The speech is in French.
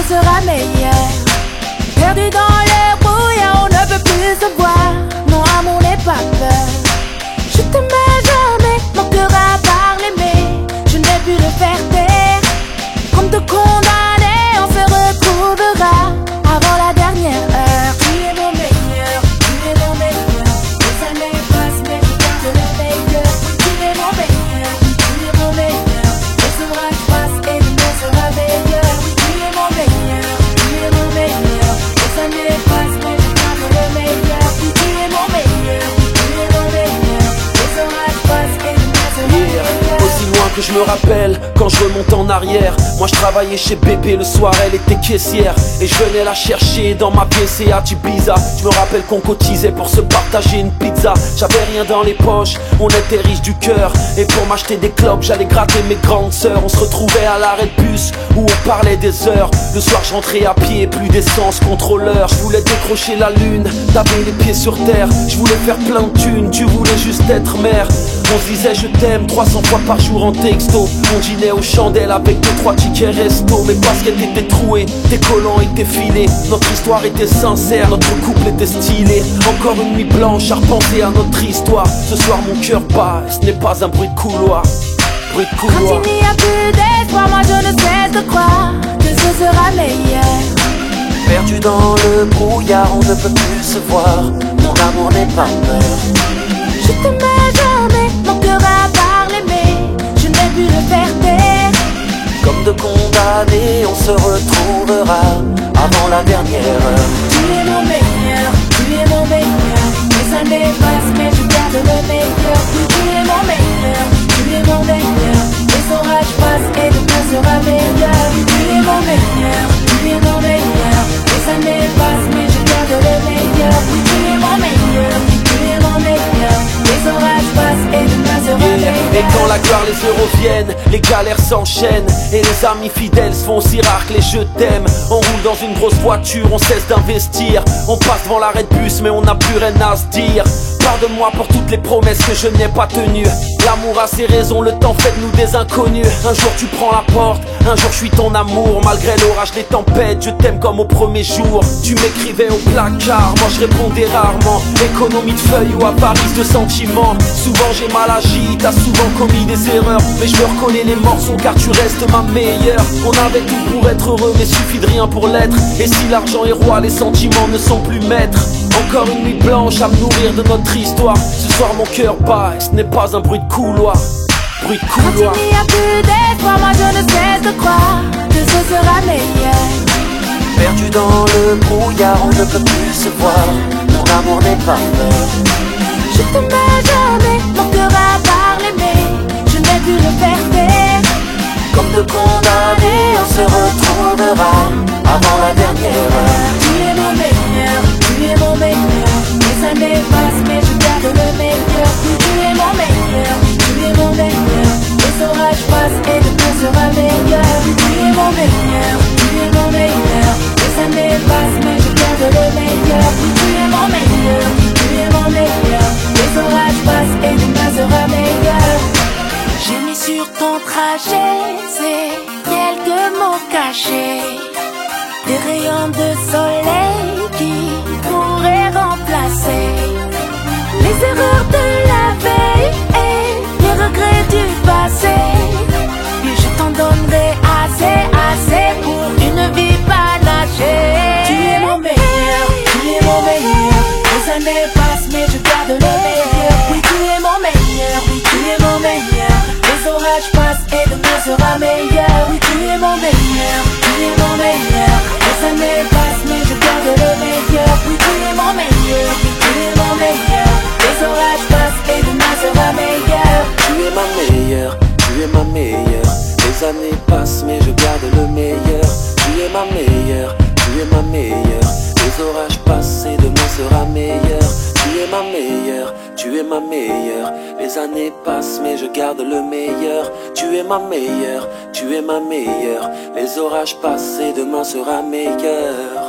sera meilleur. Perdu dans le brouillard, on ne peut plus se voir. Non, amour n'est pas peur. Je t'aimais jamais, mon cœur a parlé, mais je n'ai pu le faire taire. Comme te condamner, on se retrouvera avant la dernière heure. Tu es mon meilleur, tu es mon meilleur. Les années passent, mais je garde le meilleur. Tu es mon meilleur, tu es mon meilleur. Les orages passent et demain sera meilleur. Tu es mon meilleur, tu es mon meilleur. Les années passent, mais je garde le meilleur. Tu es mon meilleur, tu es mon meilleur. Les orages passent et demain sera meilleur. Aussi loin que je me rappelle, quand je remonte en arrière, moi je travaillais chez Bébé le soir, elle était caissière. Et je venais la chercher dans ma PCA Ibiza. Je me rappelle qu'on cotisait pour se partager une pizza. J'avais rien dans les poches, on était riches du cœur. Et pour m'acheter des clopes, j'allais gratter mes grandes sœurs. On se retrouvait à l'arrêt de bus, où on parlait des heures. Le soir je rentrais à pied, plus d'essence, contrôleur. Je voulais décrocher la lune, taper les pieds sur terre. Je voulais faire plein de thunes, tu voulais juste être mère. On se disait je t'aime 300 fois par jour en texto. On dînait aux chandelles avec 2-3 tickets resto. Mes baskets étaient trouées, tes collants étaient filés. Notre histoire était sincère, notre couple était stylé. Encore une nuit blanche à repenser à notre histoire. Ce soir mon cœur bat, ce n'est pas un bruit de couloir. Bruit de couloir. Quand il n'y a plus d'espoir, moi je ne cesse de croire que ce sera meilleur. Perdu dans le brouillard, on ne peut plus se voir. Mon amour n'est pas peur. Je t'aimais jamais, mon cœur a parlé, mais je n'ai pu le faire taire. Comme de condamnés, on se retrouvera avant la dernière heure. Tu es mon meilleur, tu es mon meilleur. Les années passent, mais je garde le meilleur. Tu es mon meilleur, tu es mon meilleur. Les orages passent et demain sera meilleur. Tu es mon meilleur, tu es mon meilleur. Les années passent, mais je garde le meilleur. Tu es mon meilleur, tu es mon meilleur. Les orages passent et demain sera meilleur. Et quand la gloire, les euros viennent, les galères s'enchaînent. Et les amis fidèles se font aussi rares que les je t'aime. On roule dans une grosse voiture, on cesse d'investir. On passe devant l'arrêt de bus mais on n'a plus rien à se dire. Pardonne-moi pour toutes les promesses que je n'ai pas tenues. L'amour a ses raisons, le temps fait de nous des inconnus. Un jour tu prends la porte, un jour je suis ton amour. Malgré l'orage des tempêtes, je t'aime comme au premier jour. Tu m'écrivais au placard, moi je répondais rarement. Économie de feuilles ou avarice de sentiments. Souvent j'ai mal agi, t'as souvent commis des erreurs. Mais je me reconnais les morceaux car tu restes ma meilleure. On avait tout pour être heureux mais suffit de rien pour l'être. Et si l'argent est roi, les sentiments ne sont plus maîtres. Encore une nuit blanche à me nourrir de notre histoire. Ce soir mon cœur bat et ce n'est pas un bruit de couloir. Bruit de couloir. Quand il n'y a plus d'espoir, moi je ne cesse de croire que ce sera meilleur. Perdu dans le brouillard, on ne peut plus se voir. Mon amour n'est pas peur. Je t'aimais jamais, mon cœur a parlé, mais je n'ai pu le faire taire. Comme de condamnés, on se retrouvera avant la dernière heure. Tu es mon meilleur, tu es mon meilleur. Les années passent, mais je garde le meilleur. Tu es mon meilleur, tu es mon meilleur. Les orages passent et demain sera meilleur. Tu es mon meilleur, tu es mon meilleur. Les années passent, mais je garde le meilleur. Tu es mon meilleur, tu es mon meilleur. Les orages passent et demain sera meilleur. J'ai mis sur ton trajet ces quelques mots cachés. Des rayons de soleil qui pourraient remplacer les erreurs de la veille et les regrets du passé. Et je t'en donnerai assez, assez pour une vie panachée. Tu es mon meilleur, tu es mon meilleur. Les années passent mais je garde le meilleur. Oui, tu es mon meilleur, oui, tu es mon meilleur. Les orages passent et demain sera meilleur. Oui, tu es mon meilleur, tu es mon meilleur. Les années passent mais je garde le meilleur. Oui, tu es mon meilleur, oui, tu es mon meilleur. Les orages passent et demain sera meilleur. Tu es ma meilleure, tu es ma meilleure. Les années passent mais je garde le meilleur. Tu es ma meilleure, tu es ma meilleure. Les orages passent et demain sera meilleur. Tu es ma meilleure, tu es ma meilleure. Les années passent mais je garde le meilleur. Tu es ma meilleure, tu es ma meilleure. Les orages passent et demain sera meilleur.